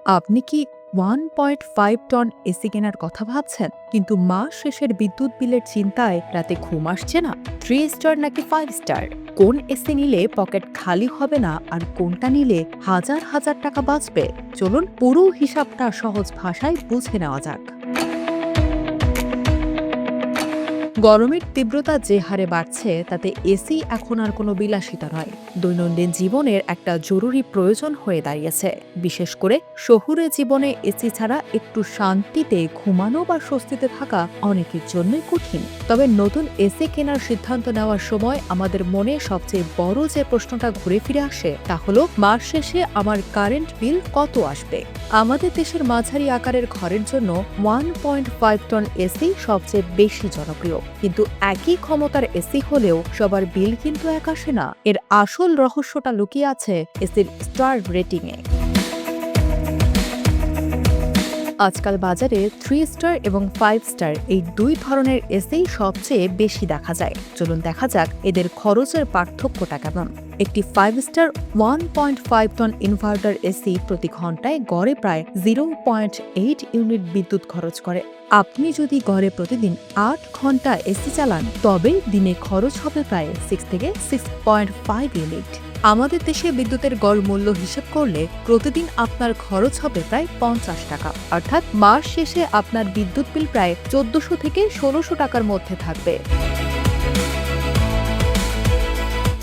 আপনি কি 1.5 ton AC কেনার কথা ভাবছেন, কিন্তু মাস শেষের বিদ্যুৎ বিলের চিন্তায় রাতে ঘুম আসছে না? 3 স্টার নাকি 5 স্টার? কোন এসি নিলে পকেট খালি হবে না আর কোনটা নিলে হাজার হাজার টাকা বাঁচবে? চলুন পুরো হিসাবটা সহজ ভাষায় বুঝে নেওয়া যাক। গরমের তীব্রতা যে হারে বাড়ছে তাতে এসি এখন আর কোনো বিলাসিতা নয়, দৈনন্দিন জীবনের একটা জরুরি প্রয়োজন হয়ে দাঁড়িয়েছে। বিশেষ করে শহুরে জীবনে এসি ছাড়া একটু শান্তিতে ঘুমানো বা স্বস্তিতে থাকা অনেকের জন্যই কঠিন। তবে নতুন এসি কেনার সিদ্ধান্ত নেওয়ার সময় আমাদের মনে সবচেয়ে বড় যে প্রশ্নটা ঘুরে ফিরে আসে তা হলো, মাস শেষে আমার কারেন্ট বিল কত আসবে? আমাদের দেশের মাঝারি আকারের ঘরের জন্য 1.5 টন এসি সবচেয়ে বেশি জনপ্রিয়, কিন্তু একই ক্ষমতার এসি হলেও সবার বিল কিন্তু এক আসে না। এর আসল রহস্যটা লুকিয়ে আছে এসির স্টার রেটিংয়ে। আজকাল বাজারে 3 স্টার এবং 5 স্টার এই দুই ধরনের এসি সবচেয়ে বেশি দেখা যায়। চলুন দেখা যাক এদের খরচের পার্থক্যটা কেমন। একটি 5 স্টার 1.5 টন ইনভার্টার এসি প্রতি ঘন্টায় গড়ে প্রায় 0.8 ইউনিট বিদ্যুৎ খরচ করে। আপনি যদি গড়ে প্রতিদিন 8 ঘন্টা এসি চালান তবে দিনে খরচ হবে প্রায় 6 থেকে 6.5 ইউনিট। আমাদের দেশে বিদ্যুতের গড় মূল্য হিসেব করলে প্রতিদিন আপনার খরচ হবে প্রায় 50 টাকা, অর্থাৎ মাস শেষে আপনার বিদ্যুৎ বিল প্রায় 1400 থেকে 1600 টাকার মধ্যে থাকবে।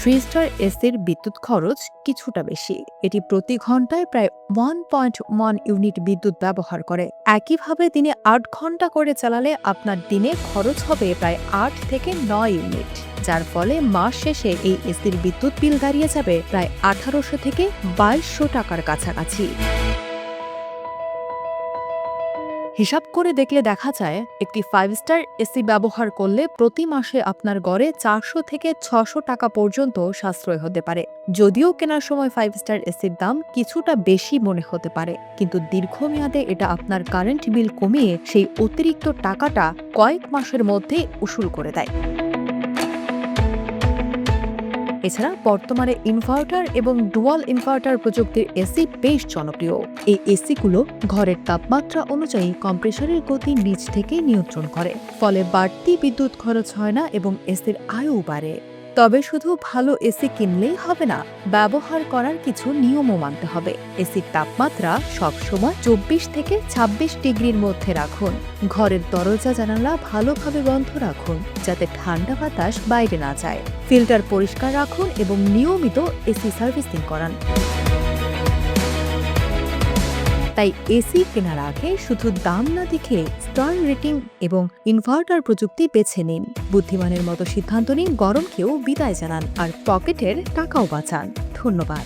3 স্টার এসির বিদ্যুৎ খরচ কিছুটা বেশি। এটি প্রতি ঘন্টায় প্রায় 1.1 ইউনিট বিদ্যুৎ ব্যবহার করে। একইভাবে দিনে 8 ঘন্টা করে চালালে আপনার দিনে খরচ হবে প্রায় 8 থেকে 9 ইউনিট, যার ফলে মাস শেষে এই এসির বিদ্যুৎ বিল দাঁড়িয়ে যাবে প্রায় 1800 থেকে 2200 টাকার কাছাকাছি। হিসাব করে দেখলে দেখা যায় একটি 5 স্টার এসি ব্যবহার করলে প্রতি মাসে আপনার গড়ে 400 থেকে 600 টাকা পর্যন্ত সাশ্রয় হতে পারে। যদিও কেনার সময় 5 স্টার এসির দাম কিছুটা বেশি মনে হতে পারে, কিন্তু দীর্ঘমেয়াদে এটা আপনার কারেন্ট বিল কমিয়ে সেই অতিরিক্ত টাকাটা কয়েক মাসের মধ্যে উসুল করে দেয়। এছাড়া বর্তমানে ইনভার্টার এবং ডুয়াল ইনভার্টার প্রযুক্তির এসি বেশ জনপ্রিয়। এই এসিগুলো ঘরের তাপমাত্রা অনুযায়ী কম্প্রেসরের গতি নিচ থেকে নিয়ন্ত্রণ করে, ফলে বাড়তি বিদ্যুৎ খরচ হয় না এবং এসির আয়ও বাড়ে। তবে শুধু ভালো এসি কিনলেই হবে না, ব্যবহার করার কিছু নিয়মও মানতে হবে। এসির তাপমাত্রা সবসময় 24 থেকে 26 ডিগ্রির মধ্যে রাখুন। ঘরের দরজা জানালা ভালোভাবে বন্ধ রাখুন যাতে ঠান্ডা বাতাস বাইরে না যায়। ফিল্টার পরিষ্কার রাখুন এবং নিয়মিত এসি সার্ভিসিং করান। তাই এসি কেনার আগে শুধু দাম না দেখে স্টার রেটিং এবং ইনভার্টার প্রযুক্তি বেছে নিন। বুদ্ধিমানের মতো সিদ্ধান্ত নিন, গরমকেও বিদায় জানান আর পকেটের টাকাও বাঁচান। ধন্যবাদ।